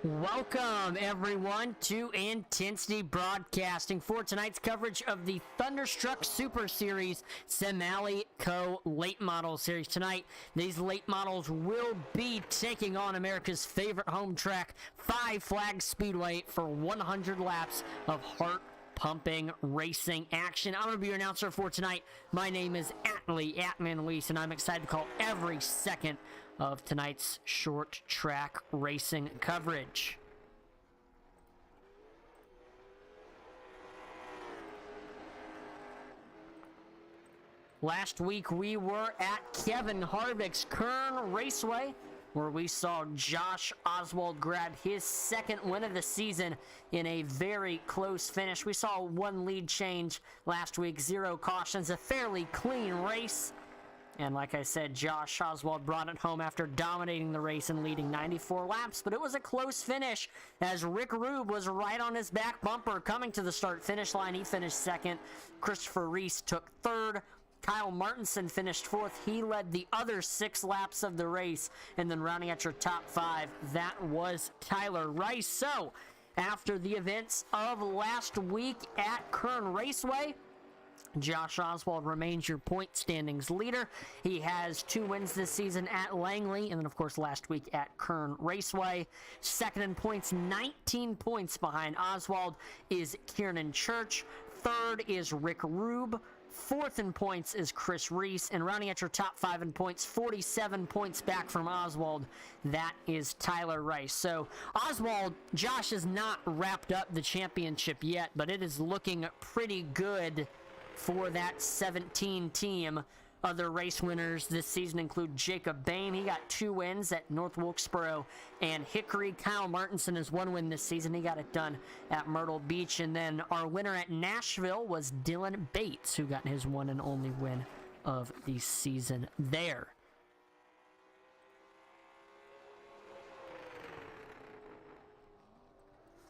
Welcome, everyone, to Intensity Broadcasting for tonight's coverage of the Thunderstruck Super Series SamAllyCo Late Model Series. Tonight, these late models will be taking on America's favorite home track, Five Flags Speedway, for 100 laps of heart-pumping racing action. I'm going to be your announcer for tonight. My name is Atman Luis, and I'm excited to call every second of tonight's short track racing coverage. Last week we were at Kevin Harvick's Kern Raceway, where we saw Josh Oswald grab his second win of the season in a very close finish. We saw one lead change last week, 0 cautions, a fairly clean race. And like I said, Josh Oswald brought it home after dominating the race and leading 94 laps. But it was a close finish as Rick Rube was right on his back bumper coming to the start-finish line. He finished second. Christopher Reese took third. Kyle Martinson finished fourth. He led the other 6 laps of the race. And then rounding out your top 5, that was Tyler Rice. So, after the events of last week at Kern Raceway, Josh Oswald remains your point standings leader. He has 2 wins this season at Langley, and then, of course, last week at Kern Raceway. Second in points, 19 points behind Oswald, is Kiernan Church. Third is Rick Rube. Fourth in points is Chris Reese. And rounding out your top 5 in points, 47 points back from Oswald, that is Tyler Rice. So, Oswald, Josh has not wrapped up the championship yet, but it is looking pretty good for that 17 team. Other race winners this season include Jacob Bain. He got 2 wins at North Wilkesboro and Hickory. Kyle Martinson has 1 win this season. He got it done at Myrtle Beach. And then our winner at Nashville was Dylan Bates, who got his 1 and only win of the season there.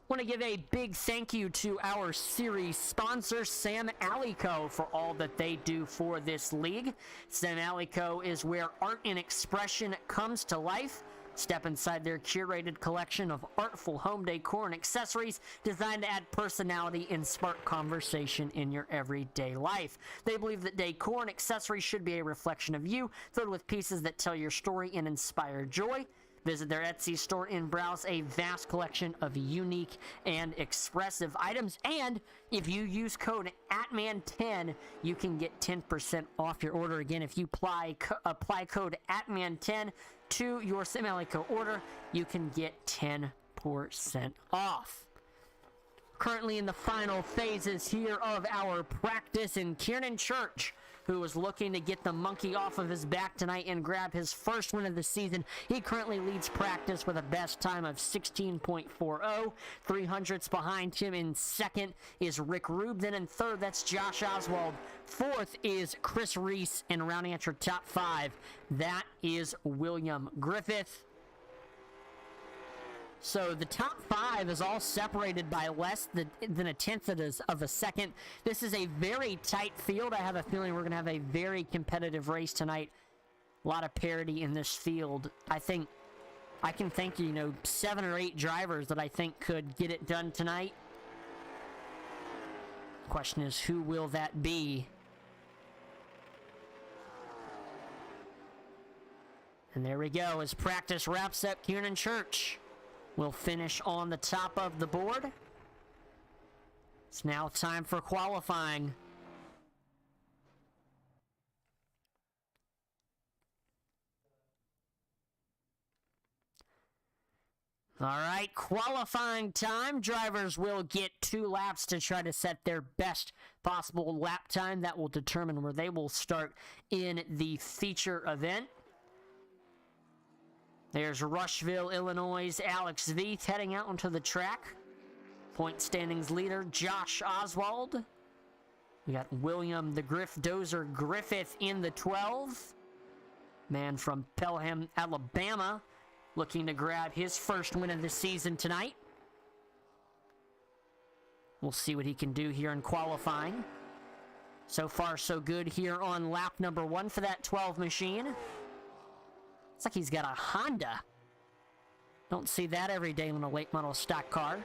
Want to give a big thank you to our series sponsor, SamAllyCo, for all that they do for this league. SamAllyCo is where art and expression comes to life. Step inside their curated collection of artful home decor and accessories designed to add personality and spark conversation in your everyday life. They believe that decor and accessories should be a reflection of you, filled with pieces that tell your story and inspire joy. Visit their Etsy store and browse a vast collection of unique and expressive items. And if you use code ATMAN10, you can get 10% off your order. Again, if you apply code ATMAN10 to your SamAllyCo order, you can get 10% off. Currently in the final phases here of our practice, in Kiernan Church, who was looking to get the monkey off of his back tonight and grab his first win of the season. He currently leads practice with a best time of 16.40. 300ths behind him. In second is Rick Rube. Then in third, that's Josh Oswald. Fourth is Chris Reese. And rounding out your top 5, that is William Griffith. So the top 5 is all separated by less than a tenth of a second. This is a very tight field. I have a feeling we're going to have a very competitive race tonight. A lot of parity in this field. I think I can think, 7 or 8 drivers that I think could get it done tonight. Question is, who will that be? And there we go. As practice wraps up, Kiernan Church will finish on the top of the board. It's now time for qualifying. All right, qualifying time. Drivers will get 2 laps to try to set their best possible lap time. That will determine where they will start in the feature event. There's Rushville, Illinois' Alex Veith heading out onto the track. Point standings leader, Josh Oswald. We got William the Griff Dozer Griffith in the 12. Man from Pelham, Alabama, looking to grab his first win of the season tonight. We'll see what he can do here in qualifying. So far, so good here on lap number 1 for that 12 machine. It's like he's got a Honda. Don't see that every day on a late model stock car.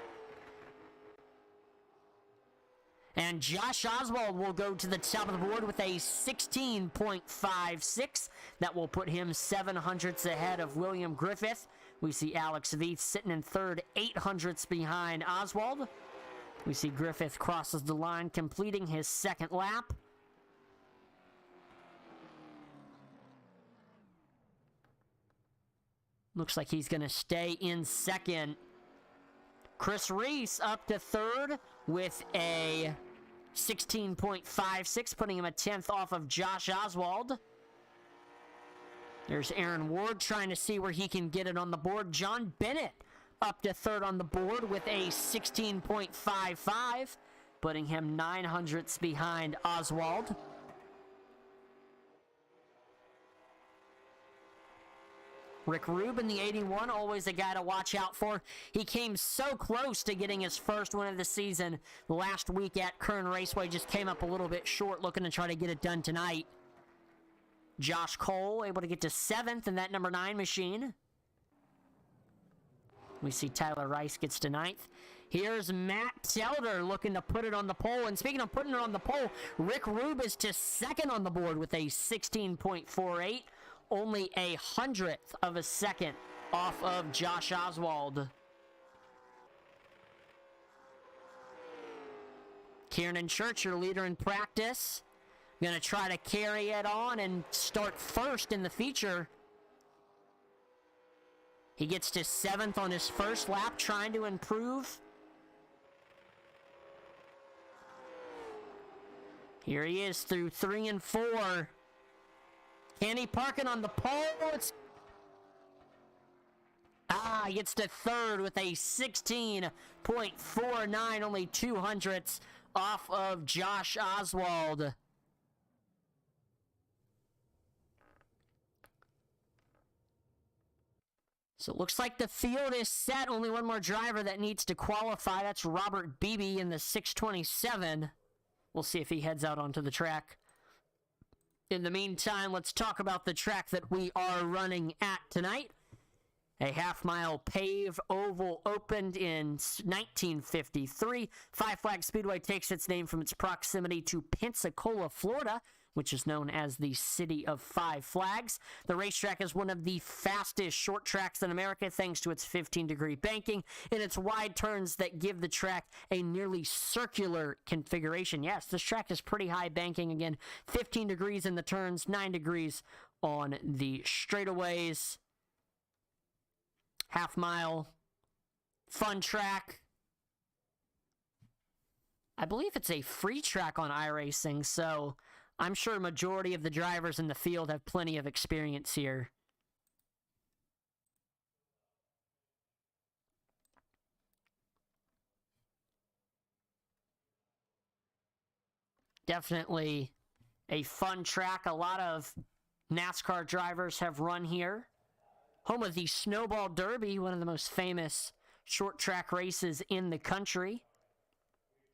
And Josh Oswald will go to the top of the board with a 16.56. That will put him 700ths ahead of William Griffith. We see Alex Veith sitting in third, 800ths behind Oswald. We see Griffith crosses the line, completing his second lap. Looks like he's going to stay in second. Chris Reese up to third with a 16.56, putting him a 10th off of Josh Oswald. There's Aaron Ward trying to see where he can get it on the board. John Bennett up to third on the board with a 16.55, putting him 900ths behind Oswald. Rick Rubin, the 81, always a guy to watch out for. He came so close to getting his first win of the season last week at Kern Raceway. Just came up a little bit short, looking to try to get it done tonight. Josh Cole able to get to 7th in that number 9 machine. We see Tyler Rice gets to 9th. Here's Matt Telder looking to put it on the pole. And speaking of putting it on the pole, Rick Rube is to 2nd on the board with a 16.48. Only a 100th of a second off of Josh Oswald. Kieran Church, your leader in practice. Going to try to carry it on and start first in the feature. He gets to 7th on his first lap, trying to improve. Here he is through 3 and 4. Can he park it on the pole? He gets to 3rd with a 16.49, only 200ths off of Josh Oswald. So it looks like the field is set. Only one more driver that needs to qualify. That's Robert Beebe in the 627. We'll see if he heads out onto the track. In the meantime, let's talk about the track that we are running at tonight. A half-mile paved oval opened in 1953. Five Flags Speedway takes its name from its proximity to Pensacola, Florida, which is known as the City of Five Flags. The racetrack is one of the fastest short tracks in America thanks to its 15-degree banking and its wide turns that give the track a nearly circular configuration. Yes, this track is pretty high banking. Again, 15 degrees in the turns, 9 degrees on the straightaways. Half mile, fun track. I believe it's a free track on iRacing, so I'm sure a majority of the drivers in the field have plenty of experience here. Definitely a fun track. A lot of NASCAR drivers have run here. Home of the Snowball Derby, one of the most famous short track races in the country.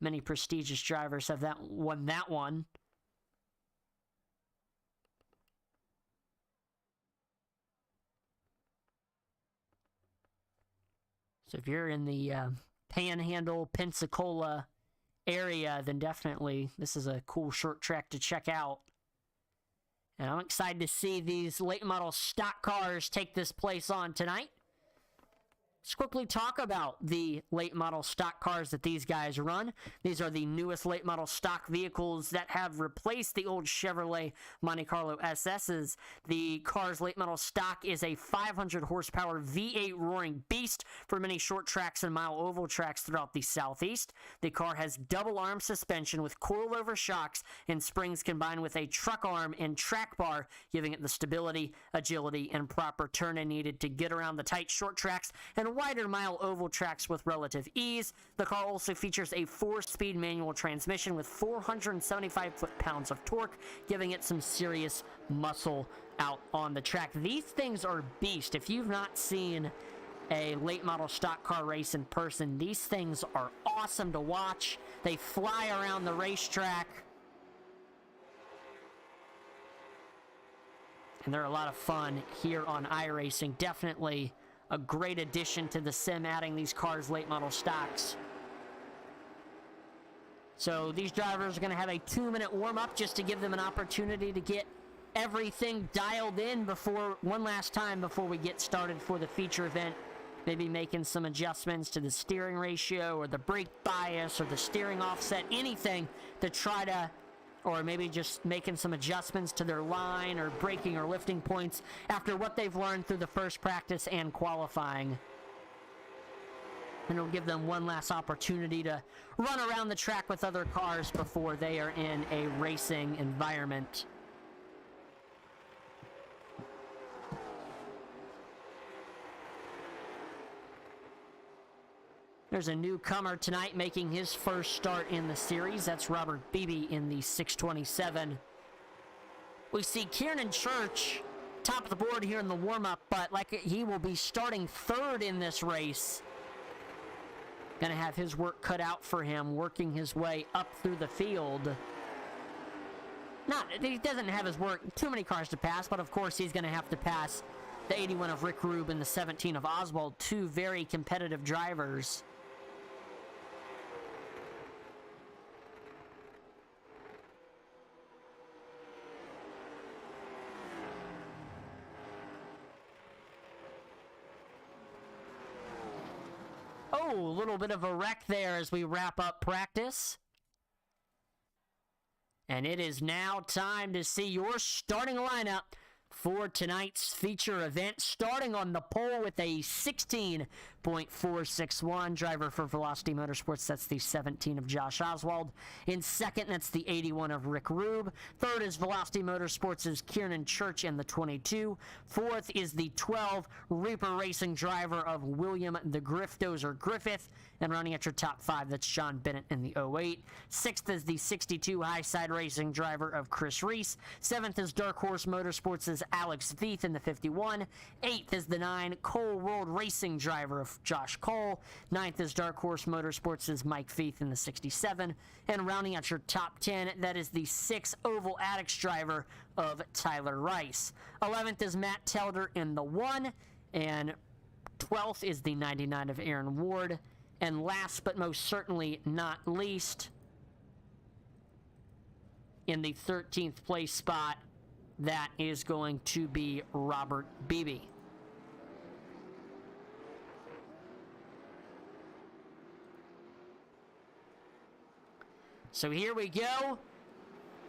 Many prestigious drivers have won that one. So if you're in the Panhandle, Pensacola area, then definitely this is a cool short track to check out. And I'm excited to see these late model stock cars take this place on tonight. Let's quickly talk about the late model stock cars that these guys run. These are the newest late model stock vehicles that have replaced the old Chevrolet Monte Carlo SS's. The car's late model stock is a 500 horsepower V8 roaring beast for many short tracks and mile oval tracks throughout the Southeast. The car has double arm suspension with coilover shocks and springs combined with a truck arm and track bar, giving it the stability, agility, and proper turning needed to get around the tight short tracks and wider mile oval tracks with relative ease. The car also features a 4-speed manual transmission with 475 foot-pounds of torque, giving it some serious muscle out on the track. These things are beast. If you've not seen a late model stock car race in person, these things are awesome to watch. They fly around the racetrack, and they're a lot of fun here on iRacing. Definitely a great addition to the sim, adding these cars late model stocks. So these drivers are going to have a 2-minute warm-up just to give them an opportunity to get everything dialed in one last time before we get started for the feature event. Maybe making some adjustments to the steering ratio or the brake bias or the steering offset, anything to try to, or maybe just making some adjustments to their line or braking or lifting points after what they've learned through the first practice and qualifying. And it'll give them one last opportunity to run around the track with other cars before they are in a racing environment. There's a newcomer tonight making his first start in the series. That's Robert Beebe in the 627. We see Kiernan Church top of the board here in the warm-up, but like he will be starting third in this race. Gonna have his work cut out for him, working his way up through the field. He doesn't have his work, too many cars to pass, but of course he's gonna have to pass the 81 of Rick Rube and the 17 of Oswald, two very competitive drivers. Oh, a little bit of a wreck there as we wrap up practice. And it is now time to see your starting lineup for tonight's feature event, starting on the pole with a 16.461. Driver for Velocity Motorsports, that's the 17 of Josh Oswald. In second, that's the 81 of Rick Rube. Third is Velocity Motorsports' Kiernan Church in the 22. Fourth is the 12 Reaper Racing driver of William the Griftozer Griffith. And running at your top five, that's John Bennett in the 08. Sixth is the 62 Highside Racing driver of Chris Reese. Seventh is Dark Horse Motorsports' Alex Veith in the 51. Eighth is the 9 Cole World Racing driver of Josh Cole. Ninth is Dark Horse Motorsports' Mike Veith in the 67. And rounding out your top 10, that is the 6 Oval Addicts driver of Tyler Rice. 11th is Matt Telder in the 1. And 12th is the 99 of Aaron Ward. And last but most certainly not least, in the 13th place spot, that is going to be Robert Beebe. So here we go.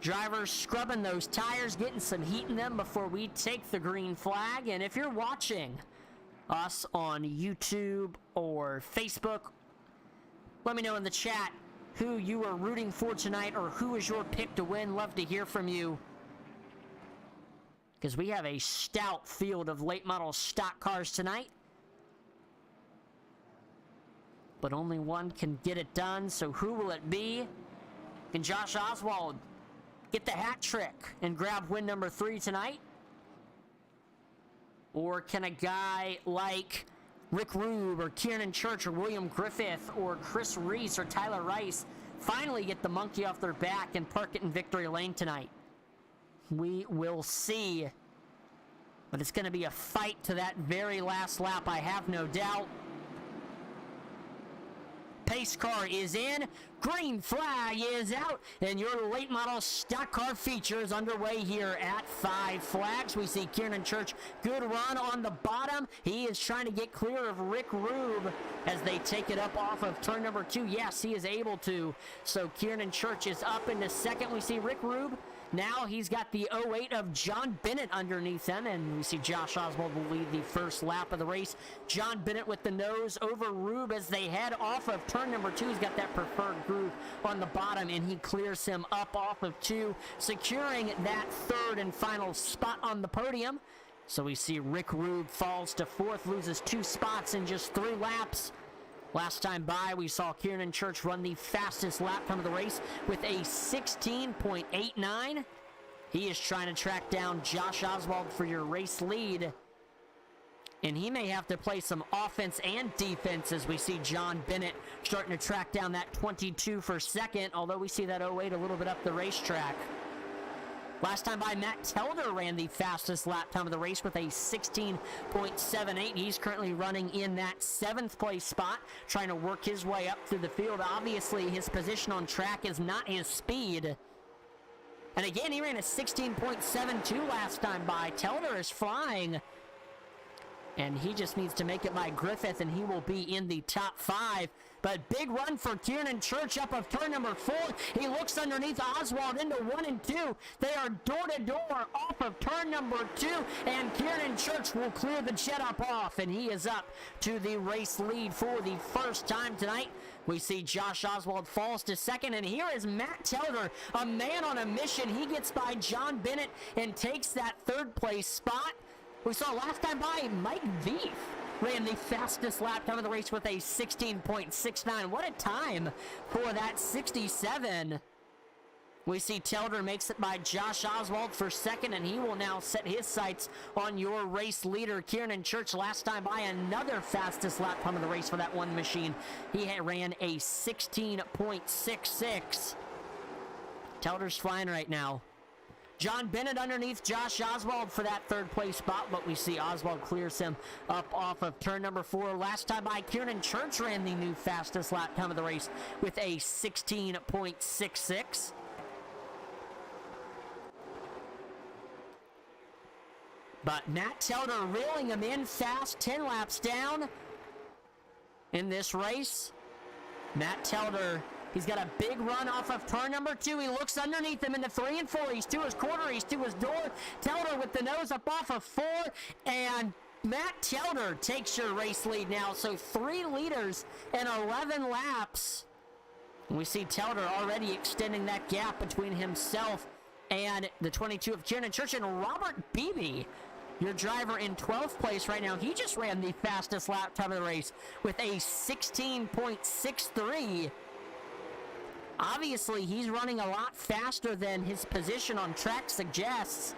Drivers scrubbing those tires, getting some heat in them before we take the green flag. And if you're watching us on YouTube or Facebook, let me know in the chat who you are rooting for tonight or who is your pick to win. Love to hear from you, because we have a stout field of late model stock cars tonight. But only one can get it done, so who will it be? Can Josh Oswald get the hat trick and grab win number 3 tonight? Or can a guy like Rick Rube or Kiernan Church or William Griffith or Chris Reese or Tyler Rice finally get the monkey off their back and park it in victory lane tonight? We will see. But it's going to be a fight to that very last lap, I have no doubt. Pace car is in, green flag is out, and your late model stock car feature is underway here at Five Flags. We see Kiernan Church, good run on the bottom. He is trying to get clear of Rick Rube as they take it up off of turn number 2. Yes, he is able to. So Kiernan Church is up into second. We see Rick Rube. Now he's got the 08 of John Bennett underneath him, and we see Josh Oswald will lead the first lap of the race. John Bennett with the nose over Rube as they head off of turn number 2. He's got that preferred groove on the bottom, and he clears him up off of 2, securing that third and final spot on the podium. So we see Rick Rube falls to 4th, loses 2 spots in just 3 laps. Last time by, we saw Kiernan Church run the fastest lap time of the race with a 16.89. He is trying to track down Josh Oswald for your race lead. And he may have to play some offense and defense as we see John Bennett starting to track down that 22 for second, although we see that 08 a little bit up the racetrack. Last time by, Matt Telder ran the fastest lap time of the race with a 16.78. He's currently running in that 7th place spot, trying to work his way up through the field. Obviously, his position on track is not his speed. And again, he ran a 16.72 last time by. Telder is flying. And he just needs to make it by Griffith, and he will be in the top 5. But big run for Kieran Church up of turn number 4. He looks underneath Oswald into 1 and 2. They are door-to-door off of turn number 2, and Kieran Church will clear the jet up off, and he is up to the race lead for the first time tonight. We see Josh Oswald falls to 2nd, and here is Matt Telder, a man on a mission. He gets by John Bennett and takes that 3rd place spot. We saw last time by, Mike Veith ran the fastest lap time of the race with a 16.69. What a time for that 67. We see Telder makes it by Josh Oswald for 2nd, and he will now set his sights on your race leader, Kieran Church. Last time by, another fastest lap time of the race for that one machine. He ran a 16.66. Telder's flying right now. John Bennett underneath Josh Oswald for that 3rd place spot, but we see Oswald clears him up off of turn number 4. Last time by, Kieran Church ran the new fastest lap time of the race with a 16.66. But Matt Telder reeling him in fast, 10 laps down in this race. Matt Telder, he's got a big run off of turn number 2. He looks underneath him into 3 and 4. He's to his quarter. He's to his door. Telder with the nose up off of 4. And Matt Telder takes your race lead now. So 3 leaders and 11 laps. And we see Telder already extending that gap between himself and the 22 of Kieran Church. And Robert Beebe, your driver in 12th place right now, he just ran the fastest lap time of the race with a 16.63. Obviously, he's running a lot faster than his position on track suggests.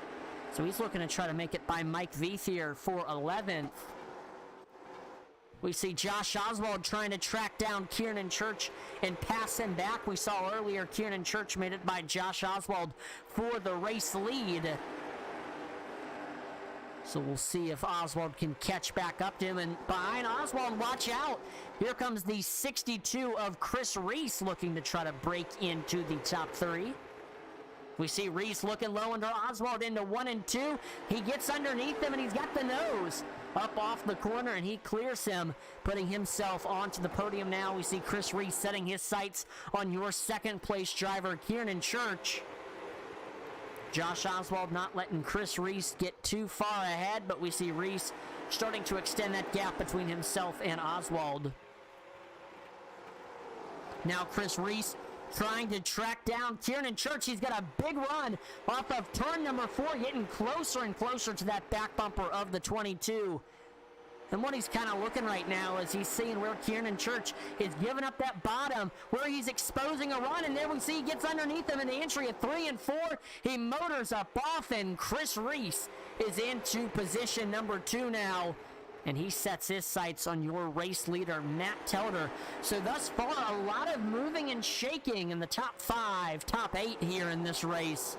So he's looking to try to make it by Mike Veith here for 11th. We see Josh Oswald trying to track down Kieran Church and pass him back. We saw earlier Kieran Church made it by Josh Oswald for the race lead. So we'll see if Oswald can catch back up to him. And behind Oswald, watch out. Here comes the 62 of Chris Reese looking to try to break into the top 3. We see Reese looking low under Oswald into 1 and 2. He gets underneath him, and he's got the nose up off the corner, and he clears him, putting himself onto the podium now. We see Chris Reese setting his sights on your 2nd place driver, Kieran Church. Josh Oswald not letting Chris Reese get too far ahead, but we see Reese starting to extend that gap between himself and Oswald. Now Chris Reese trying to track down Kieran Church. He's got a big run off of turn number 4, getting closer and closer to that back bumper of the 22. And what he's kind of looking right now is he's seeing where Kieran Church is giving up that bottom, where he's exposing a run, and there we see he gets underneath him in the entry of 3 and 4. He motors up off, and Chris Reese is into position number 2 now. And he sets his sights on your race leader, Matt Telder. So thus far, a lot of moving and shaking in the top 5, top 8 here in this race.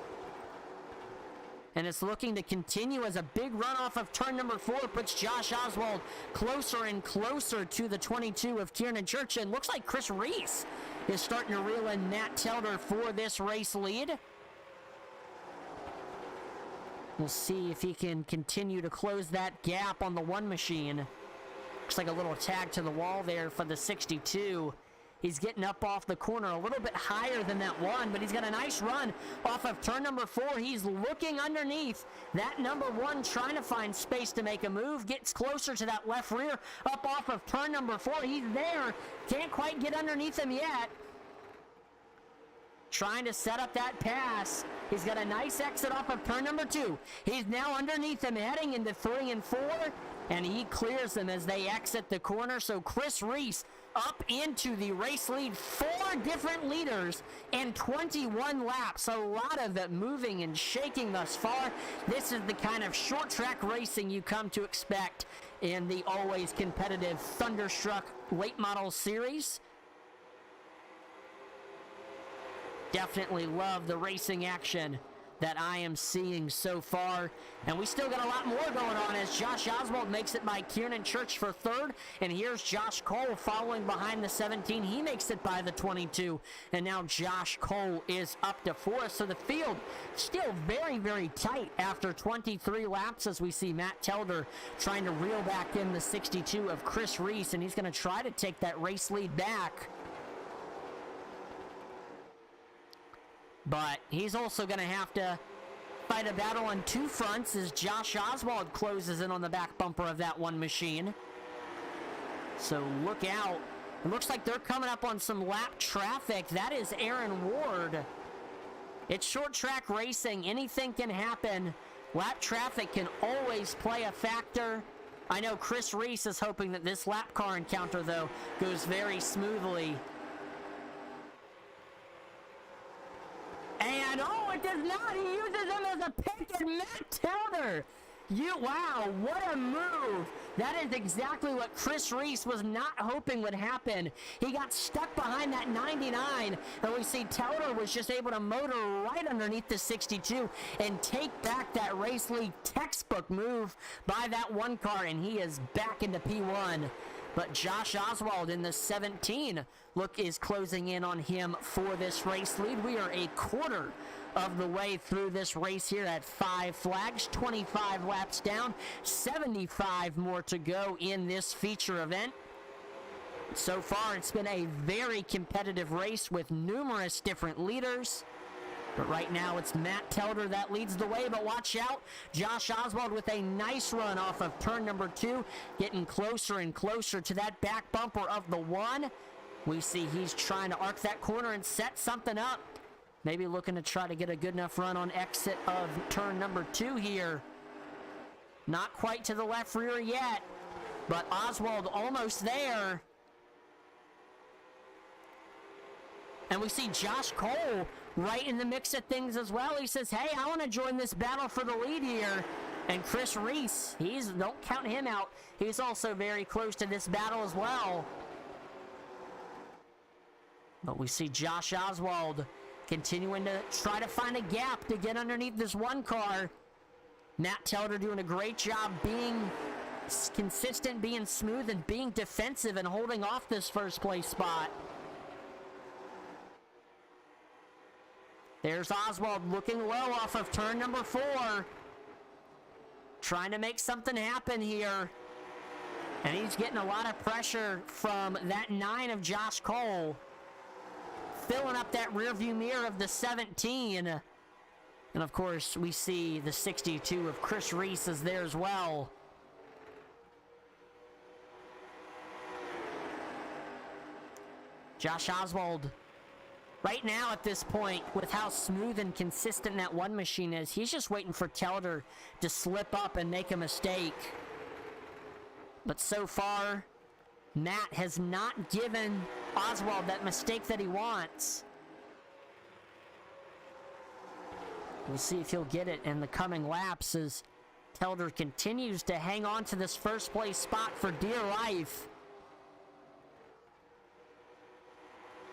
And it's looking to continue as a big run off of turn number 4 puts Josh Oswald closer and closer to the 22 of Kieran Church. And looks like Chris Reese is starting to reel in Matt Telder for this race lead. We'll see if he can continue to close that gap on the one machine. Looks like a little tag to the wall there for the 62. He's getting up off the corner a little bit higher than that one, but he's got a nice run off of turn number 4. He's looking underneath that number 1, trying to find space to make a move. Gets closer to that left rear up off of turn number 4. He's there. Can't quite get underneath him yet. Trying to set up that pass. He's got a nice exit off of turn number 2. He's now underneath him, heading into 3 and 4. And he clears them as they exit the corner. So Chris Reese up into the race lead. 4 different leaders and 21 laps. A lot of it moving and shaking thus far. This is the kind of short track racing you come to expect in the always competitive Thunderstruck late model series. Definitely love the racing action that I am seeing so far. And we still got a lot more going on as Josh Oswald makes it by Kieran Church for third. And here's Josh Cole following behind the 17. He makes it by the 22. And now Josh Cole is up to fourth. So the field still very, very tight after 23 laps as we see Matt Telder trying to reel back in the 62 of Chris Reese. And he's going to try to take that race lead back. But he's also going to have to fight a battle on two fronts as Josh Oswald closes in on the back bumper of that one machine. So look out. It looks like they're coming up on some lap traffic. That is Aaron Ward. It's short track racing. Anything can happen. Lap traffic can always play a factor. I know Chris Reese is hoping that this lap car encounter, though, goes very smoothly. And, oh, it does not. He uses him as a pick, and Matt Telder. Wow, what a move. That is exactly what Chris Reese was not hoping would happen. He got stuck behind that 99, and we see Telder was just able to motor right underneath the 62 and take back that race league textbook move by that one car, and he is back into P1. But Josh Oswald in the 17, look, is closing in on him for this race lead. We are a quarter of the way through this race here at Five Flags. 25 laps down, 75 more to go in this feature event. So far, it's been a very competitive race with numerous different leaders. But right now, it's Matt Telder that leads the way. But watch out, Josh Oswald with a nice run off of turn number 2, getting closer and closer to that back bumper of the 1. We see he's trying to arc that corner and set something up. Maybe looking to try to get a good enough run on exit of turn number 2 here. Not quite to the left rear yet, but Oswald almost there. And we see Josh Cole right in the mix of things as well. He says, hey, I want to join this battle for the lead here. And Chris Reese, don't count him out. He's also very close to this battle as well. But we see Josh Oswald continuing to try to find a gap to get underneath this one car. Matt Telder doing a great job being consistent, being smooth, and being defensive and holding off this first place spot. There's Oswald looking low off of turn number 4. Trying to make something happen here. And he's getting a lot of pressure from that 9 of Josh Cole. Filling up that rearview mirror of the 17. And of course, we see the 62 of Chris Reese is there as well. Josh Oswald, right now at this point, with how smooth and consistent that one machine is, he's just waiting for Telder to slip up and make a mistake. But so far, Matt has not given Oswald that mistake that he wants. We'll see if he'll get it in the coming laps as Telder continues to hang on to this first place spot for dear life.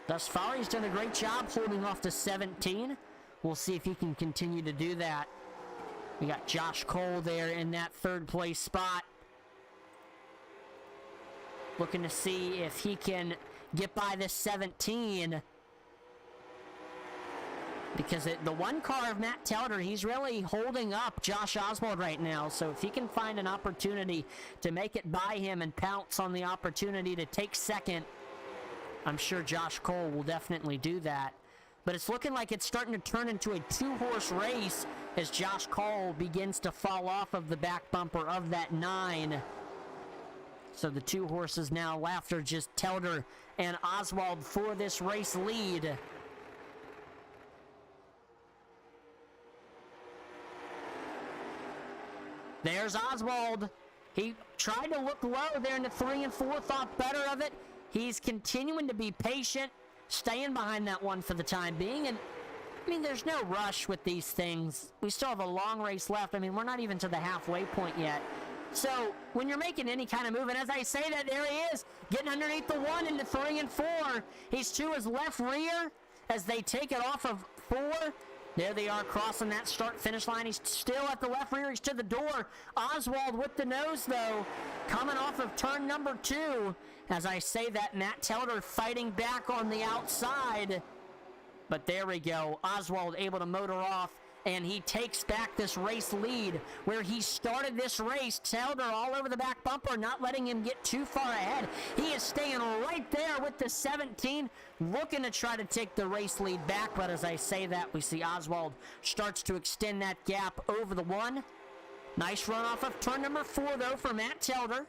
Thus far, he's done a great job holding off the 17. We'll see if he can continue to do that. We got Josh Cole there in that third place spot. Looking to see if he can get by this 17. Because the one car of Matt Telder, he's really holding up Josh Oswald right now. So if he can find an opportunity to make it by him and pounce on the opportunity to take second, I'm sure Josh Cole will definitely do that. But it's looking like it's starting to turn into a 2-horse race as Josh Cole begins to fall off of the back bumper of that 9. So the 2 horses now left are just Telder and Oswald for this race lead. There's Oswald. He tried to look low there in the 3 and 4, thought better of it. He's continuing to be patient, staying behind that one for the time being. And, I mean, there's no rush with these things. We still have a long race left. I mean, we're not even to the halfway point yet. So, when you're making any kind of move, and as I say that, there he is, getting underneath the 1 into 3 and 4. He's to his left rear as they take it off of 4. There they are crossing that start-finish line. He's still at the left rear. He's to the door. Oswald with the nose, though, coming off of turn number 2. As I say that, Matt Telder fighting back on the outside. But there we go. Oswald able to motor off, and he takes back this race lead where he started this race. Telder all over the back bumper, not letting him get too far ahead. He is staying right there with the 17, looking to try to take the race lead back. But as I say that, we see Oswald starts to extend that gap over the 1. Nice run off of turn number 4, though, for Matt Telder.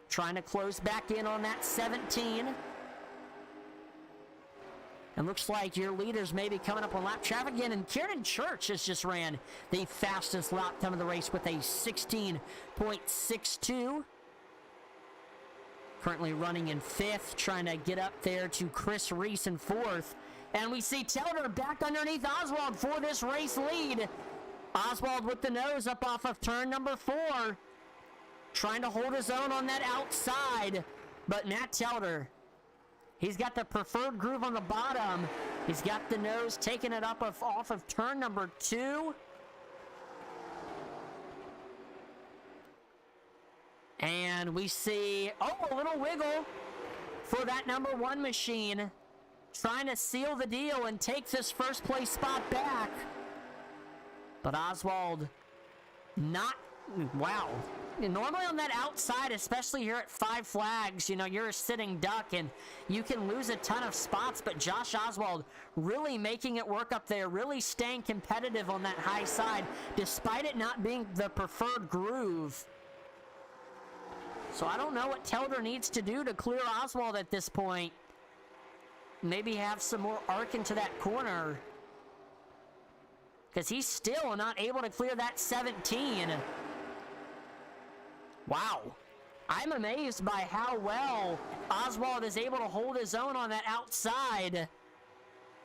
Trying to close back in on that 17. And looks like your leaders may be coming up on lap traffic again. And Kieran Church has just ran the fastest lap time of the race with a 16.62. Currently running in 5th, trying to get up there to Chris Reese in 4th. And we see Telder back underneath Oswald for this race lead. Oswald with the nose up off of turn number 4. Trying to hold his own on that outside. But Matt Telder, he's got the preferred groove on the bottom. He's got the nose taking it up off of turn number 2. And we see, a little wiggle for that number 1 machine. Trying to seal the deal and take this first place spot back. But Oswald not, wow. Normally on that outside, especially here at Five Flags, you know, you're a sitting duck and you can lose a ton of spots, but Josh Oswald really making it work up there, really staying competitive on that high side, despite it not being the preferred groove. So I don't know what Telder needs to do to clear Oswald at this point. Maybe have some more arc into that corner, because he's still not able to clear that 17. Wow. I'm amazed by how well Oswald is able to hold his own on that outside.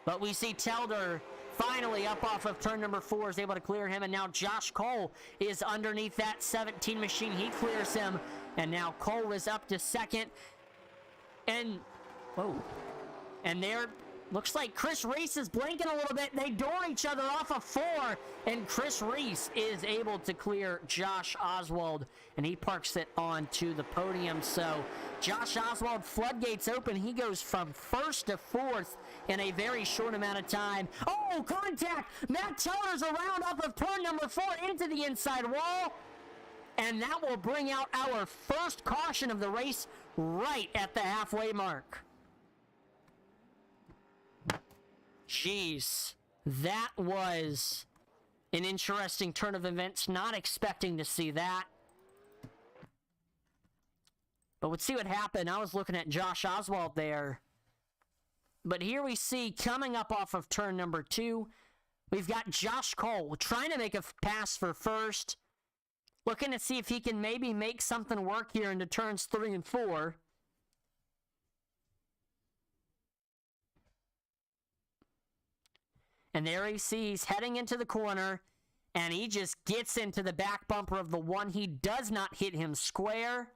But we see Telder finally up off of turn number 4 is able to clear him. And now Josh Cole is underneath that 17 machine. He clears him. And now Cole is up to 2nd. And, whoa. And there, looks like Chris Reese is blinking a little bit. They door each other off of 4, and Chris Reese is able to clear Josh Oswald, and he parks it onto the podium. So Josh Oswald, floodgates open. He goes from 1st to 4th in a very short amount of time. Oh, contact! Matt Teller's around off of turn number 4 into the inside wall, and that will bring out our first caution of the race right at the halfway mark. Jeez, that was an interesting turn of events. Not expecting to see that. But let's see what happened. I was looking at Josh Oswald there. But here we see, coming up off of turn number 2, we've got Josh Cole trying to make a pass for 1st. Looking to see if he can maybe make something work here into turns 3 and 4. And there he sees heading into the corner, and he just gets into the back bumper of the 1. He does not hit him square.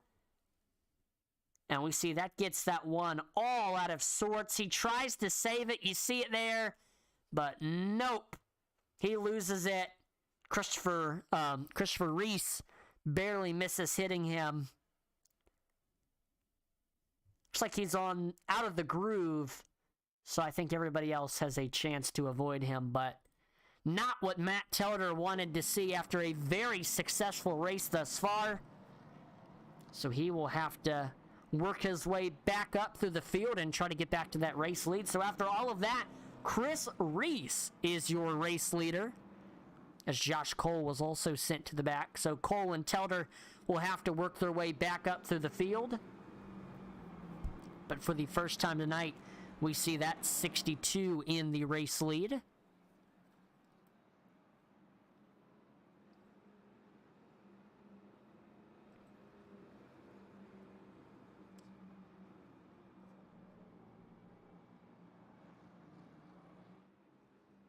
And we see that gets that 1 all out of sorts. He tries to save it. You see it there. But nope. He loses it. Christopher Reese barely misses hitting him. Looks like he's out of the groove. So I think everybody else has a chance to avoid him, but not what Matt Telder wanted to see after a very successful race thus far. So he will have to work his way back up through the field and try to get back to that race lead. So after all of that, Chris Reese is your race leader, as Josh Cole was also sent to the back. So Cole and Telder will have to work their way back up through the field. But for the first time tonight, we see that 62 in the race lead. And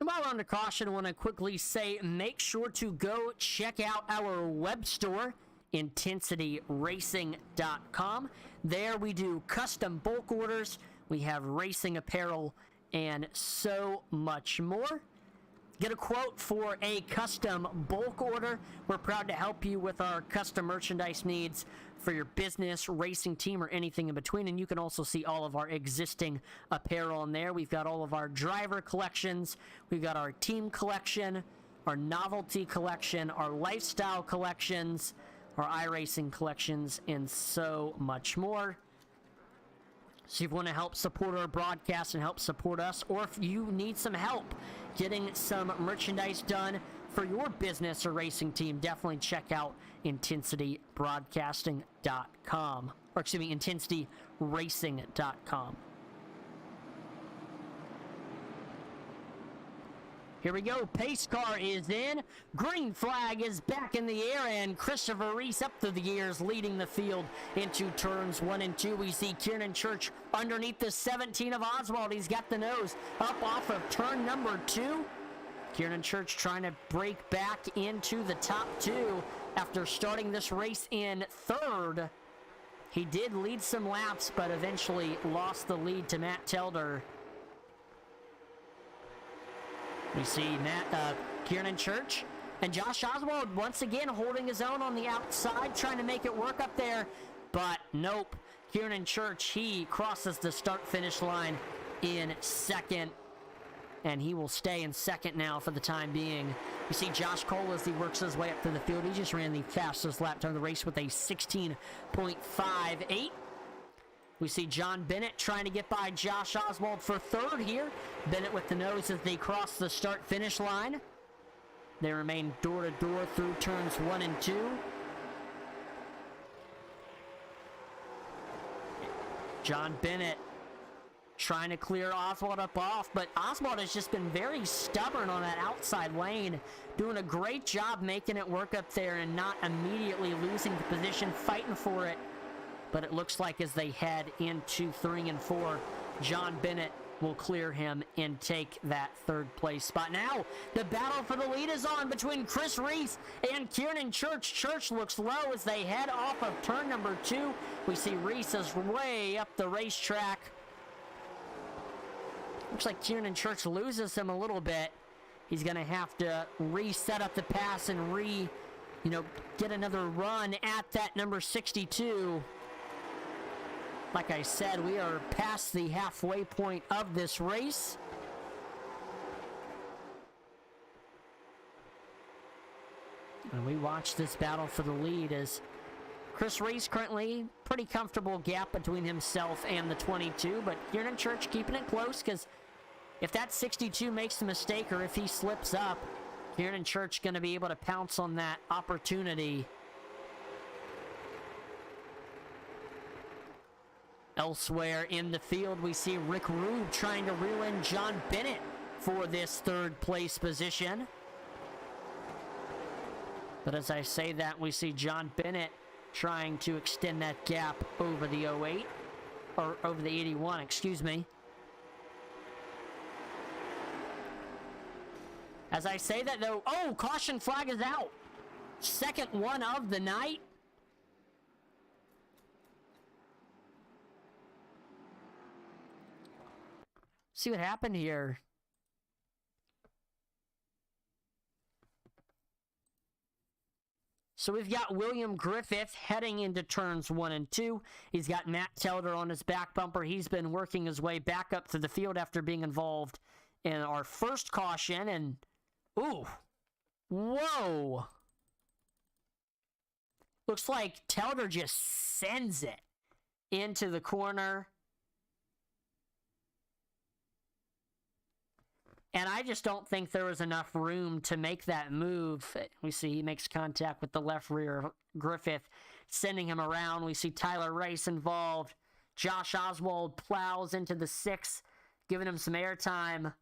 while we're on the caution, I want to quickly say, make sure to go check out our web store, IntensityRacing.com. There we do custom bulk orders. We have racing apparel and so much more. Get a quote for a custom bulk order. We're proud to help you with our custom merchandise needs for your business, racing team, or anything in between. And you can also see all of our existing apparel in there. We've got all of our driver collections. We've got our team collection, our novelty collection, our lifestyle collections, our iRacing collections, and so much more. So if you want to help support our broadcast and help support us, or if you need some help getting some merchandise done for your business or racing team, definitely check out IntensityBroadcasting.com. Or excuse me, IntensityRacing.com. Here we go. Pace car is in. Green flag is back in the air, and Christopher Reese up through the gears, leading the field into turns 1 and 2. We see Kieran Church underneath the 17 of Oswald. He's got the nose up off of turn number 2. Kieran Church trying to break back into the top 2 after starting this race in 3rd. He did lead some laps, but eventually lost the lead to Matt Telder. We see Kieran Church and Josh Oswald once again holding his own on the outside, trying to make it work up there, but nope. Kieran Church, he crosses the start-finish line in 2nd, and he will stay in 2nd now for the time being. We see Josh Cole as he works his way up to the field. He just ran the fastest lap time of the race with a 16.58. We see John Bennett trying to get by Josh Oswald for 3rd here. Bennett with the nose as they cross the start-finish line. They remain door-to-door through turns 1 and 2. John Bennett trying to clear Oswald up off, but Oswald has just been very stubborn on that outside lane, doing a great job making it work up there and not immediately losing the position, fighting for it. But it looks like as they head into 3 and 4, John Bennett will clear him and take that 3rd place spot. Now, the battle for the lead is on between Chris Reese and Kieran Church. Church looks low as they head off of turn number 2. We see Reese is way up the racetrack. Looks like Kieran Church loses him a little bit. He's going to have to reset up the pass and get another run at that number 62. Like I said, we are past the halfway point of this race. And we watch this battle for the lead as Chris Reese currently pretty comfortable gap between himself and the 22, but Kieran Church keeping it close because if that 62 makes a mistake or if he slips up, Kieran Church going to be able to pounce on that opportunity. Elsewhere in the field, we see Rick Rube trying to reel in John Bennett for this 3rd place position. But as I say that, we see John Bennett trying to extend that gap over the 08, or over the 81, excuse me. As I say that though, oh, caution flag is out. 2nd one of the night. See what happened here. So we've got William Griffith heading into turns 1 and 2. He's got Matt Telder on his back bumper. He's been working his way back up to the field after being involved in our first caution. And, ooh, whoa. Looks like Telder just sends it into the corner. And I just don't think there was enough room to make that move. We see he makes contact with the left rear of Griffith, sending him around. We see Tyler Rice involved. Josh Oswald plows into the 6, giving him some airtime.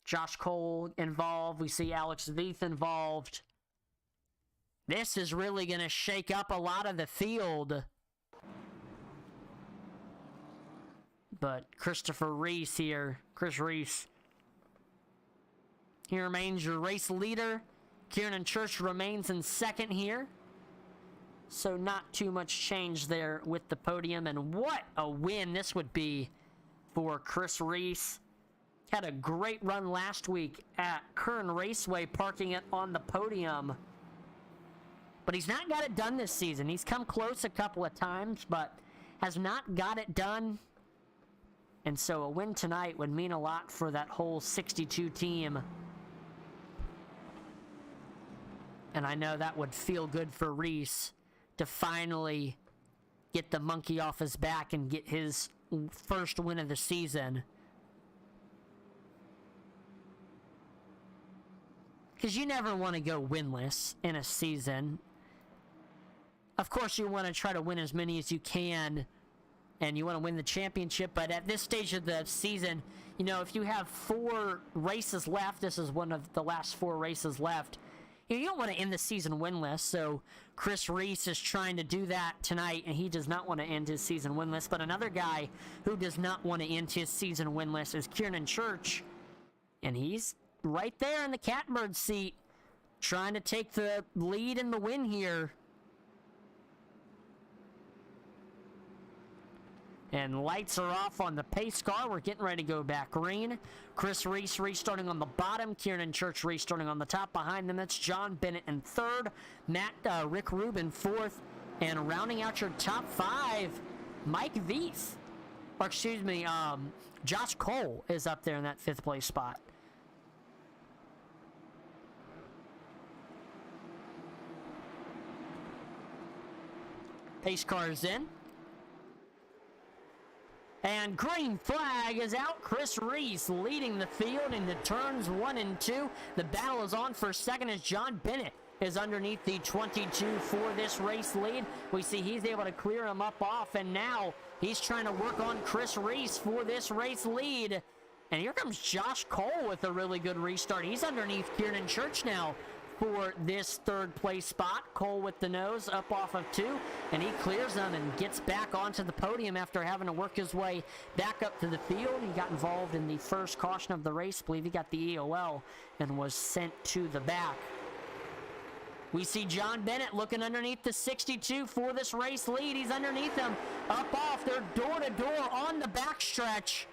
Josh Cole involved. We see Alex Veith involved. This is really going to shake up a lot of the field. But Christopher Reese here, Chris Reese, he remains your race leader. Kieran Church remains in 2nd here. So not too much change there with the podium. And what a win this would be for Chris Reese. Had a great run last week at Kern Raceway, parking it on the podium. But he's not got it done this season. He's come close a couple of times, but has not got it done. And so a win tonight would mean a lot for that whole 62 team. And I know that would feel good for Reese to finally get the monkey off his back and get his first win of the season. Because you never want to go winless in a season. Of course, you want to try to win as many as you can, and you want to win the championship, but at this stage of the season, you know, if you have 4 races left, this is one of the last 4 races left, you don't want to end the season winless, so Chris Reese is trying to do that tonight, and he does not want to end his season winless. But another guy who does not want to end his season winless is Kieran Church, and he's right there in the catbird seat, trying to take the lead in the win here. And lights are off on the pace car. We're getting ready to go back green. Chris Reese restarting on the bottom. Kieran Church restarting on the top. Behind them, that's John Bennett in 3rd. Rick Rubin 4th. And rounding out your top 5, Mike Vieth. Or excuse me, Josh Cole is up there in that 5th place spot. Pace car is in. And green flag is out. Chris Reese leading the field into turns 1 and 2. The battle is on for second as John Bennett is underneath the 22 for this race lead. We see he's able to clear him up off, and now he's trying to work on Chris Reese for this race lead. And here comes Josh Cole with a really good restart. He's underneath Kieran Church now for this 3rd place spot. Cole with the nose up off of 2, and he clears them and gets back onto the podium after having to work his way back up to the field. He got involved in the first caution of the race. I believe he got the EOL and was sent to the back. We see John Bennett looking underneath the 62 for this race lead. He's underneath them, up off. They're door to door on the backstretch.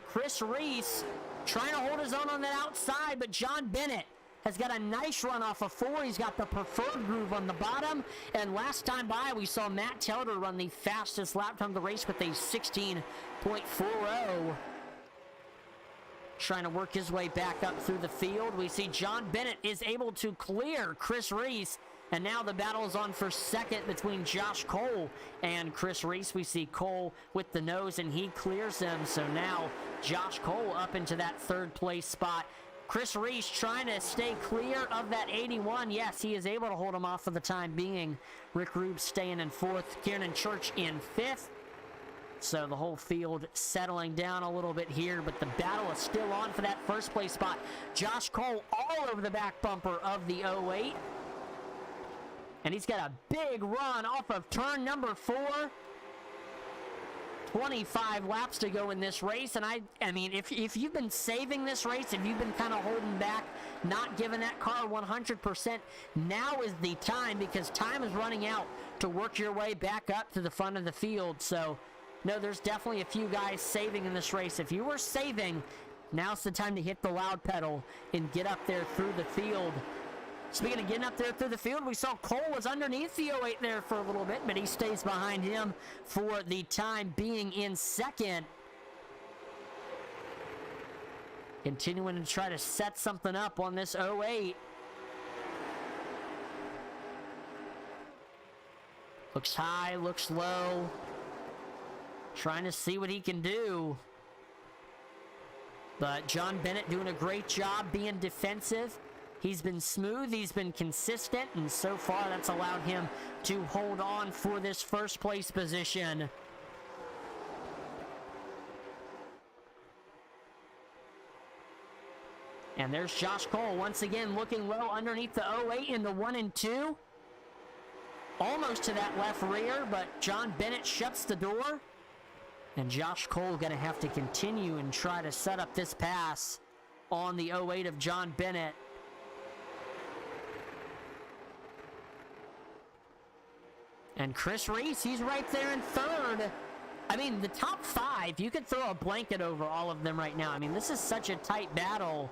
Chris Reese trying to hold his own on that outside, but John Bennett has got a nice run off of 4. He's got the preferred groove on the bottom. And last time by, we saw Matt Telder run the fastest lap time of the race with a 16.40. Trying to work his way back up through the field. We see John Bennett is able to clear Chris Reese. And now the battle is on for second between Josh Cole and Chris Reese. We see Cole with the nose, and he clears him. So now Josh Cole up into that 3rd place spot. Chris Reese trying to stay clear of that 81. Yes, he is able to hold him off for the time being. Rick Rube staying in 4th. Kieran Church in 5th. So the whole field settling down a little bit here, but the battle is still on for that 1st place spot. Josh Cole all over the back bumper of the 08. And he's got a big run off of turn number 4. 25 laps to go in this race, and I mean, if you've been saving this race, if you've been kind of holding back, not giving that car 100%, now is the time, because time is running out to work your way back up to the front of the field. So, no, there's definitely a few guys saving in this race. If you were saving, now's the time to hit the loud pedal and get up there through the field. Speaking of getting up there through the field, we saw Cole was underneath the 08 there for a little bit, but he stays behind him for the time being in 2nd. Continuing to try to set something up on this 08. Looks high, looks low. Trying to see what he can do. But John Bennett doing a great job being defensive. He's been smooth, he's been consistent, and so far that's allowed him to hold on for this 1st place position. And there's Josh Cole once again looking low underneath the 08 in the 1 and 2. Almost to that left rear, but John Bennett shuts the door. And Josh Cole going to have to continue and try to set up this pass on the 08 of John Bennett. And Chris Reese, he's right there in 3rd. I mean, the top 5, you could throw a blanket over all of them right now. I mean, this is such a tight battle.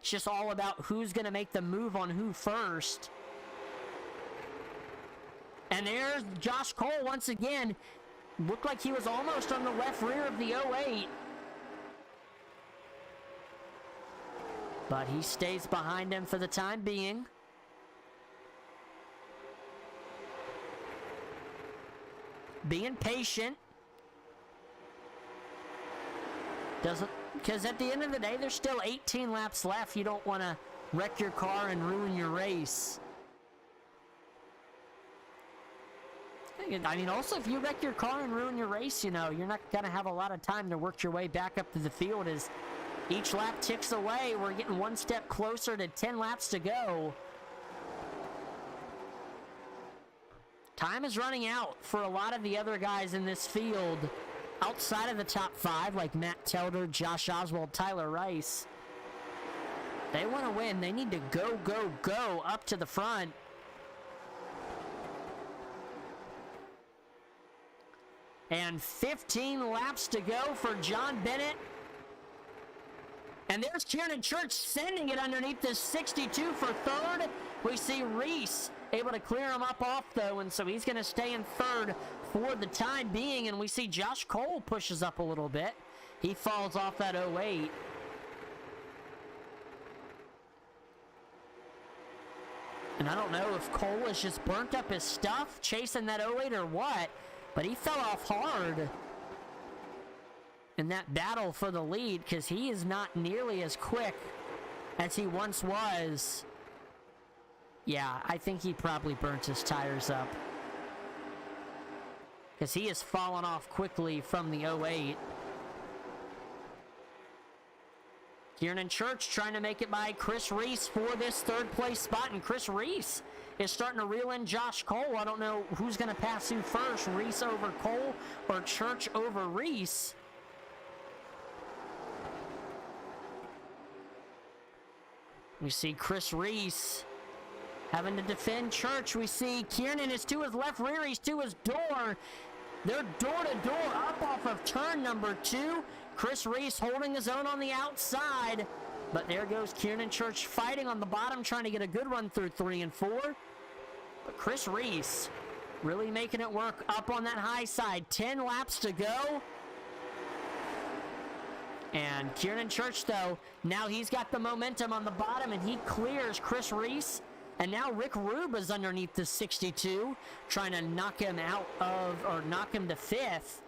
It's just all about who's going to make the move on who first. And there's Josh Cole once again. Looked like he was almost on the left rear of the 08. But he stays behind him for the time being. Being patient. Doesn't, because at the end of the day, there's still 18 laps left. You don't want to wreck your car and ruin your race. I mean, also, if you wreck your car and ruin your race, you know, you're not going to have a lot of time to work your way back up to the field as each lap ticks away. We're getting one step closer to 10 laps to go. Time is running out for a lot of the other guys in this field outside of the top 5, like Matt Telder, Josh Oswald, Tyler Rice. They want to win. They need to go, go, go up to the front. And 15 laps to go for John Bennett. And there's Kieran Church sending it underneath the 62 for third. We see Reese able to clear him up off, though, and so he's going to stay in third for the time being. And we see Josh Cole pushes up a little bit. He falls off that 08. And I don't know if Cole has just burnt up his stuff chasing that 08 or what, but he fell off hard in that battle for the lead because he is not nearly as quick as he once was. Yeah, I think he probably burnt his tires up because he has fallen off quickly from the 08. Kieran Church trying to make it by Chris Reese for this third place spot, and Chris Reese is starting to reel in Josh Cole. I don't know who's going to pass who first, Reese over Cole or Church over Reese. We see Chris Reese having to defend Church. We see Kieran is to his left rear. He's to his door. They're door to door up off of turn number 2. Chris Reese holding his own on the outside. But there goes Kieran Church fighting on the bottom, trying to get a good run through 3 and 4. But Chris Reese really making it work up on that high side. 10 laps to go. And Kieran Church, though, now he's got the momentum on the bottom, and he clears Chris Reese. And now Rick Rube is underneath the 62, trying to knock him out of, or knock him to 5th.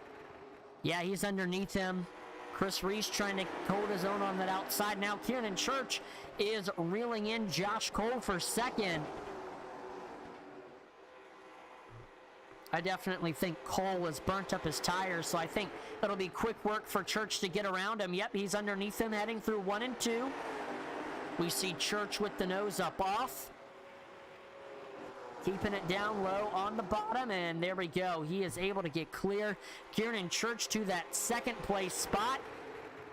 Yeah, he's underneath him. Chris Reese trying to hold his own on that outside. Now Kieran Church is reeling in Josh Cole for 2nd. I definitely think Cole has burnt up his tires, so I think it'll be quick work for Church to get around him. Yep, he's underneath him, heading through 1 and 2. We see Church with the nose up off. Keeping it down low on the bottom, and there we go. He is able to get clear. Kieran Church to that 2nd place spot.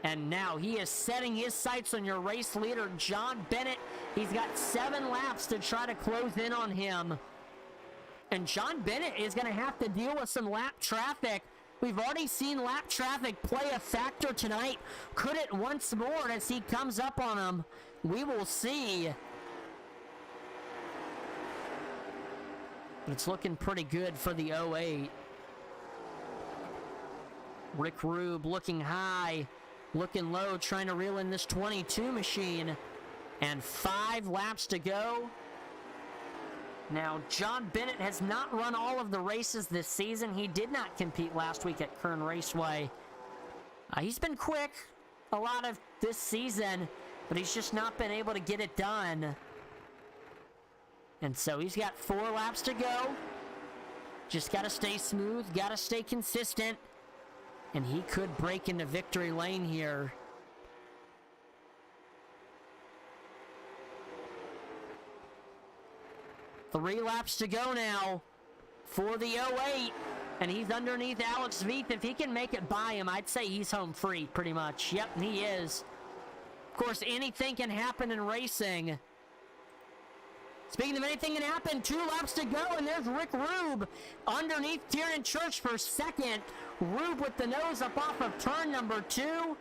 And now he is setting his sights on your race leader, John Bennett. He's got 7 laps to try to close in on him. And John Bennett is going to have to deal with some lap traffic. We've already seen lap traffic play a factor tonight. Could it once more as he comes up on him? We will see. It's looking pretty good for the 08. Rick Rube looking high, looking low, trying to reel in this 22 machine. And 5 laps to go. Now, John Bennett has not run all of the races this season. He did not compete last week at Kern Raceway. He's been quick a lot of this season, but he's just not been able to get it done. And so he's got 4 laps to go. Just got to stay smooth, got to stay consistent. And he could break into victory lane here. Three laps to go now for the 08. And he's underneath Alex Veith. If he can make it by him, I'd say he's home free pretty much. Yep, he is. Of course, anything can happen in racing. Speaking of anything can happen, 2 laps to go, and there's Rick Rube underneath Kieran Church for second. Rube with the nose up off of turn number 2.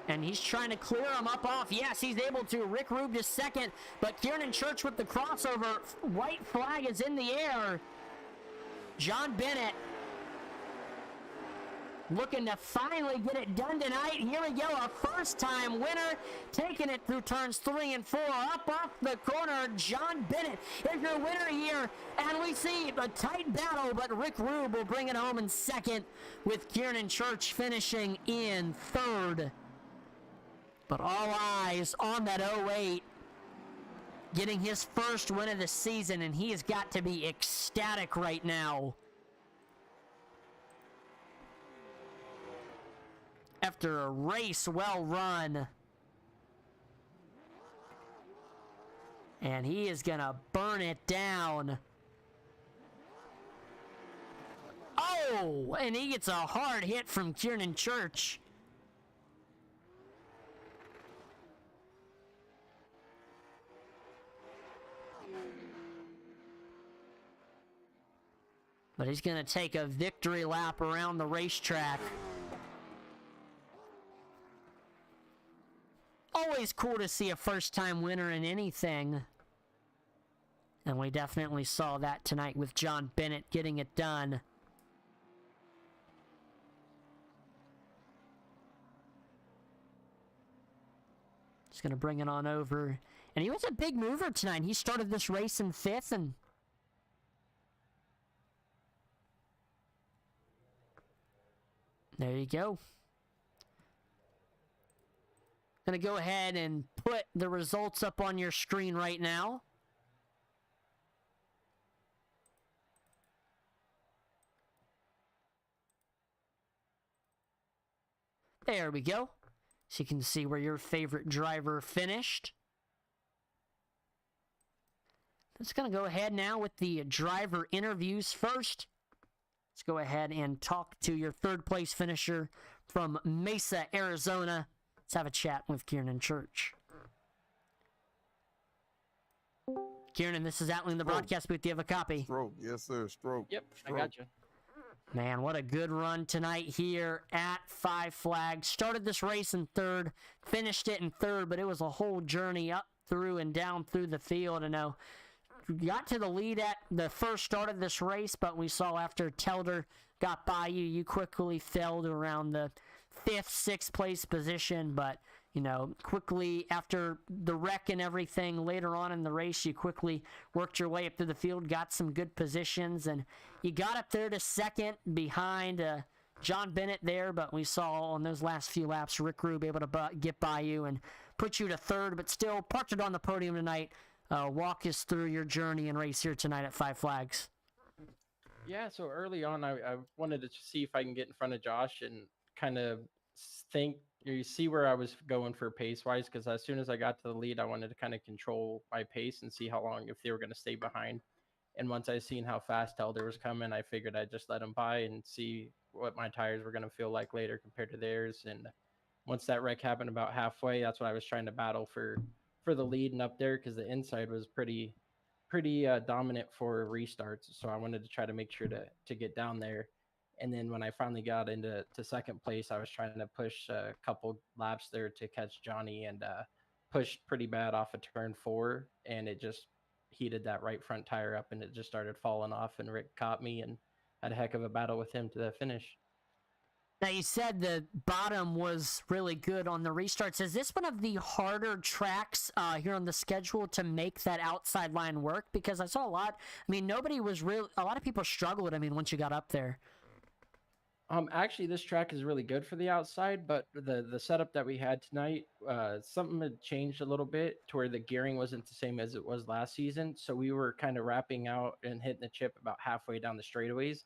And he's trying to clear him up off. Yes, he's able to. Rick Rube to second, but Kieran Church with the crossover. White flag is in the air. John Bennett looking to finally get it done tonight. Here we go, a first-time winner, taking it through turns 3 and 4. Up off the corner, John Bennett is your winner here. And we see a tight battle, but Rick Rube will bring it home in second, with Kieran Church finishing in third. But all eyes on that 08, getting his first win of the season, and he has got to be ecstatic right now. After a race well run. And he is going to burn it down. Oh, and he gets a hard hit from Kieran Church. But he's going to take a victory lap around the racetrack. Always cool to see a first-time winner in anything. And we definitely saw that tonight with John Bennett getting it done. Just going to bring it on over. And he was a big mover tonight. He started this race in 5th, and there you go. Gonna go ahead and put the results up on your screen right now. There we go. So you can see where your favorite driver finished. Let's gonna go ahead now with the driver interviews first. Let's go ahead and talk to your third place finisher from Mesa, Arizona. Let's have a chat with Kieran Church. Kieran, this is Atlee in the broadcast booth. Do you have a copy? Stroke, yes sir, stroke. Yep, Stroke. I got you. Man, what a good run tonight here at Five Flags. Started this race in 3rd, finished it in 3rd, but it was a whole journey up through and down through the field. And now got to the lead at the first start of this race, but we saw after Telder got by you, you quickly fell to around the 5th, 6th place position. But, you know, quickly after the wreck and everything later on in the race, you quickly worked your way up through the field, got some good positions, and you got up there to 2nd behind John Bennett there. But we saw on those last few laps, Rick Rube able to get by you and put you to 3rd, but still parked it on the podium tonight. Walk us through your journey and race here tonight at Five Flags. Yeah, so early on, I wanted to see if I can get in front of Josh and kind of see where I was going for pace-wise, because as soon as I got to the lead, I wanted to kind of control my pace and see how long, if they were going to stay behind. And once I seen how fast Elder was coming, I figured I'd just let him by and see what my tires were going to feel like later compared to theirs. And once that wreck happened about halfway, that's what I was trying to battle for the lead and up there, because the inside was pretty dominant for restarts. So I wanted to try to make sure to get down there. And then when I finally got into 2nd place, I was trying to push a couple laps there to catch Johnny, and pushed pretty bad off of turn 4, and it just heated that right front tire up, and it just started falling off, and Rick caught me and had a heck of a battle with him to the finish. Now, you said the bottom was really good on the restarts. Is this one of the harder tracks here on the schedule to make that outside line work? Because I saw a lot, a lot of people struggled, once you got up there. Actually, this track is really good for the outside, but the setup that we had tonight, something had changed a little bit to where the gearing wasn't the same as it was last season. So we were kind of wrapping out and hitting the chip about halfway down the straightaways.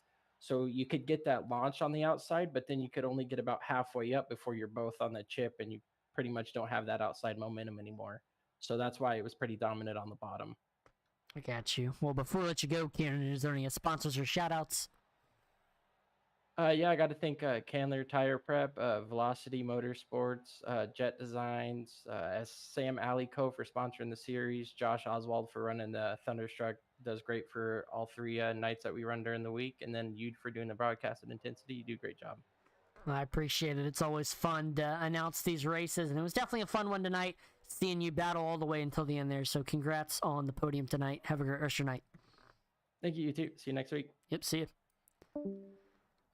So you could get that launch on the outside, but then you could only get about halfway up before you're both on the chip, and you pretty much don't have that outside momentum anymore. So that's why it was pretty dominant on the bottom. I got you. Well, before I let you go, Kieran, is there any sponsors or shout-outs? Yeah, I got to thank Candler Tire Prep, Velocity Motorsports, Jet Designs, as SamAllyCo for sponsoring the series, Josh Oswald for running the Thunderstruck, does great for all three nights that we run during the week, and then you for doing the broadcast at Intensity. You do a great job. I appreciate it. It's always fun to announce these races, and it was definitely a fun one tonight, seeing you battle all the way until the end there. So congrats on the podium tonight. Have a great rest of your night. Thank you, you too. See you next week. Yep, see you.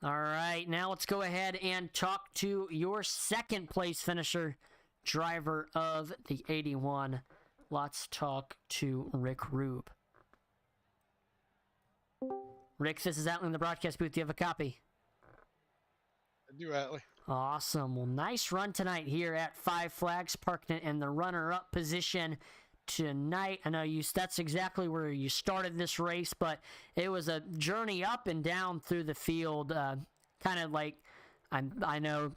All right, now let's go ahead and talk to your second place finisher, driver of the 81. Let's talk to Rick Rube. Rick, this is Atlee in the broadcast booth. Do you have a copy? I do, Atlee. Awesome. Well, nice run tonight here at Five Flags, parking it in the runner-up position tonight. I know that's exactly where you started this race, but it was a journey up and down through the field, kind of like I know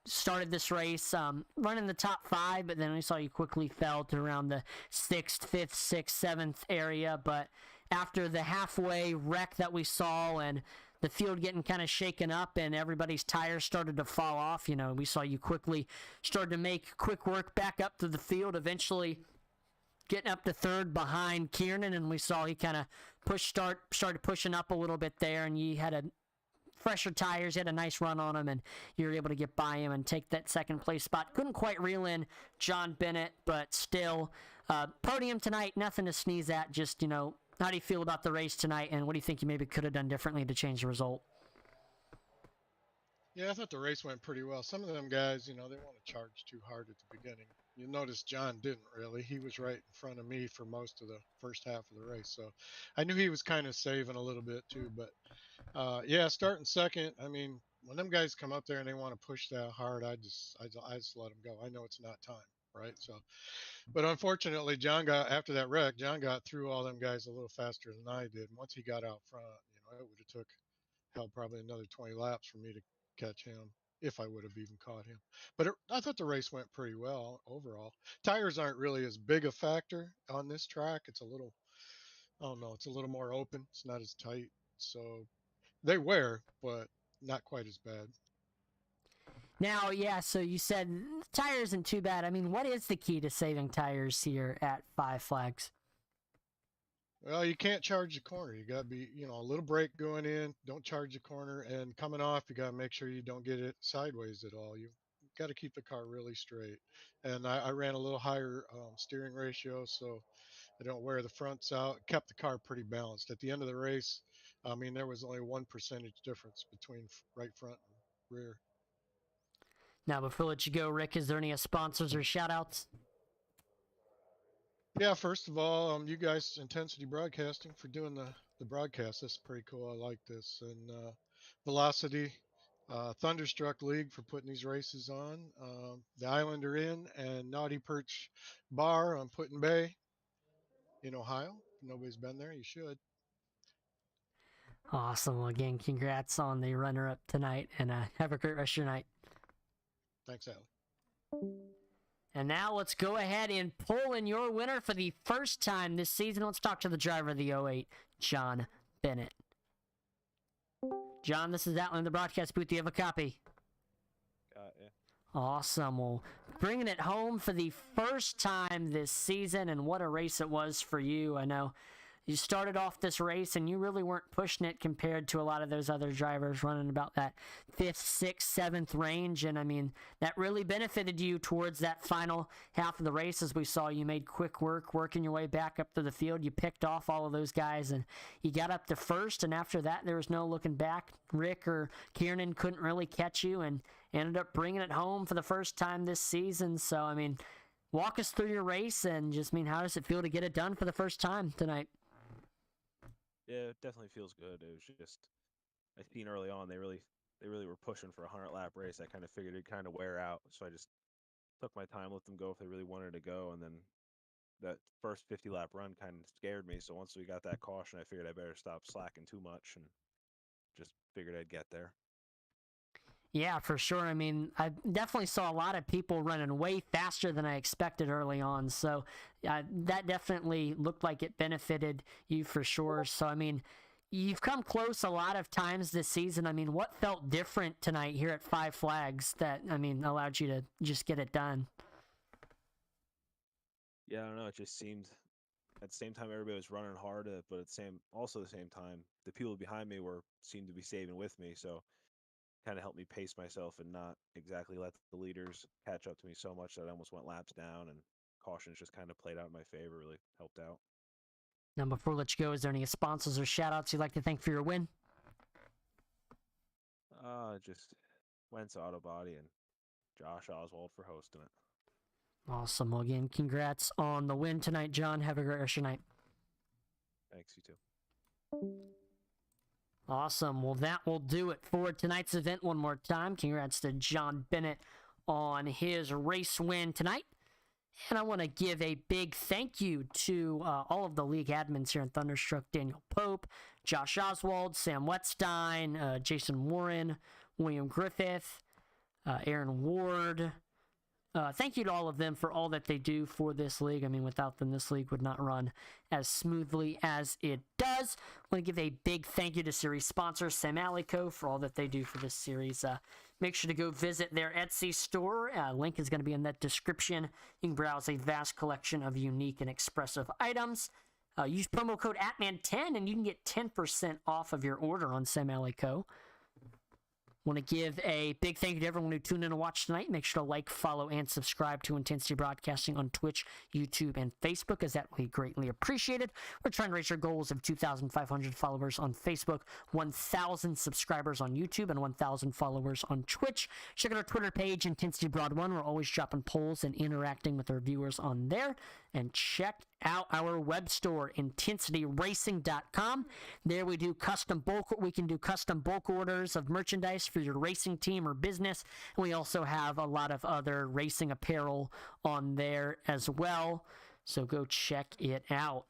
started this race running the top 5, but then we saw you quickly fell to around the 6th, 5th, 6th, 7th area. But after the halfway wreck that we saw and the field getting kind of shaken up and everybody's tires started to fall off, we saw you quickly started to make quick work back up to the field, eventually getting up to 3rd behind Kiernan, and we saw he kind of started pushing up a little bit there, and you had fresher tires, you had a nice run on him, and you were able to get by him and take that 2nd place spot. Couldn't quite reel in John Bennett, but still, podium tonight, nothing to sneeze at. Just, how do you feel about the race tonight, and what do you think you maybe could have done differently to change the result? Yeah, I thought the race went pretty well. Some of them guys, they want to charge too hard at the beginning. You notice John didn't really. He was right in front of me for most of the first half of the race. So I knew he was kind of saving a little bit too. But yeah, starting second, I mean, when them guys come up there and they want to push that hard, I just let them go. I know it's not time, right? So, but unfortunately, after that wreck, John got through all them guys a little faster than I did. And once he got out front, it would have took probably another 20 laps for me to catch him, if I would have even caught him. But I thought the race went pretty well overall. Tires aren't really as big a factor on this track. It's a little, I don't know, it's a little more open. It's not as tight. So they wear, but not quite as bad. Now, yeah, so you said tire isn't too bad. I mean, what is the key to saving tires here at Five Flags? Well, you can't charge the corner. You got to be, a little brake going in. Don't charge the corner. And coming off, you got to make sure you don't get it sideways at all. You got to keep the car really straight. And I ran a little higher steering ratio, so I don't wear the fronts out. Kept the car pretty balanced. At the end of the race, I mean, there was only 1% difference between right front and rear. Now, before I let you go, Rick, is there any sponsors or shout-outs? Yeah, first of all, you guys, Intensity Broadcasting, for doing the broadcast. That's pretty cool. I like this. And Velocity, Thunderstruck League for putting these races on. The Islander Inn and Naughty Perch Bar on Putin Bay in Ohio. If nobody's been there, you should. Awesome. Well, again, congrats on the runner-up tonight, and have a great rest of your night. Thanks, Allie. And now let's go ahead and pull in your winner for the first time this season. Let's talk to the driver of the 08, John Bennett. John, this is Atlee in the broadcast booth. Do you have a copy? Got ya. Awesome. Well, bringing it home for the first time this season, and what a race it was for you. I know you started off this race and you really weren't pushing it compared to a lot of those other drivers running about that 5th, 6th, 7th range. And I mean, that really benefited you towards that final half of the race, as we saw you made quick work, working your way back up to the field. You picked off all of those guys and you got up to 1st. And after that, there was no looking back. Rick or Kiernan couldn't really catch you and ended up bringing it home for the first time this season. So, I mean, walk us through your race and just, how does it feel to get it done for the first time tonight? Yeah, it definitely feels good. It was just, I seen early on they really were pushing for a 100-lap race. I kind of figured it'd kind of wear out, so I just took my time, let them go if they really wanted to go, and then that first 50-lap run kind of scared me. So once we got that caution, I figured I better stop slacking too much and just figured I'd get there. Yeah, for sure. I mean, I definitely saw a lot of people running way faster than I expected early on. So that definitely looked like it benefited you for sure. So, I mean, you've come close a lot of times this season. I mean, what felt different tonight here at Five Flags that, I mean, allowed you to just get it done? Yeah, I don't know. It just seemed at the same time everybody was running hard, but at the same time, the people behind me seemed to be saving with me. So kind of helped me pace myself and not exactly let the leaders catch up to me so much that I almost went laps down, and cautions just kind of played out in my favor. Really helped out. Now, before we let you go, is there any sponsors or shout-outs you'd like to thank for your win? Just Wentz Auto Body and Josh Oswald for hosting it. Awesome. Well, again, congrats on the win tonight, John. Have a great rest of your night. Thanks, you too. Awesome. Well, that will do it for tonight's event one more time. Congrats to John Bennett on his race win tonight. And I want to give a big thank you to all of the league admins here in Thunderstruck: Daniel Pope, Josh Oswald, Sam Wetstein, Jason Warren, William Griffith, Aaron Ward. Thank you to all of them for all that they do for this league. I mean, without them, this league would not run as smoothly as it does. I want to give a big thank you to series sponsor SamAllyCo for all that they do for this series. Make sure to go visit their Etsy store. Link is going to be in that description. You can browse a vast collection of unique and expressive items. Use promo code ATMAN10 and you can get 10% off of your order on SamAllyCo. Want to give a big thank you to everyone who tuned in and watched tonight. Make sure to like, follow, and subscribe to Intensity Broadcasting on Twitch, YouTube, and Facebook, as that will be greatly appreciated. We're trying to reach our goals of 2,500 followers on Facebook, 1,000 subscribers on YouTube, and 1,000 followers on Twitch. Check out our Twitter page, Intensity Broad 1. We're always dropping polls and interacting with our viewers on there. And check out our web store, intensityracing.com. There we do we can do custom bulk orders of merchandise for your racing team or business. And we also have a lot of other racing apparel on there as well. So go check it out.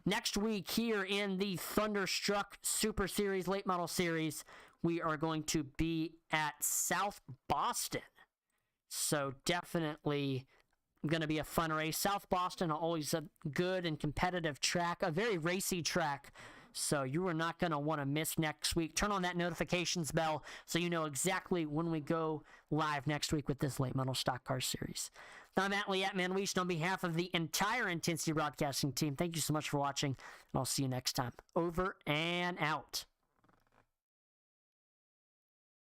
Next week here in the Thunderstruck Super Series Late Model Series, we are going to be at South Boston. So definitely going to be a fun race. South Boston, always a good and competitive track, a very racy track. So you are not going to want to miss next week. Turn on that notifications bell so you know exactly when we go live next week with this late model stock car series. Now, I'm Atlee Atman-Least on behalf of the entire Intensity Broadcasting team. Thank you so much for watching, and I'll see you next time. Over and out.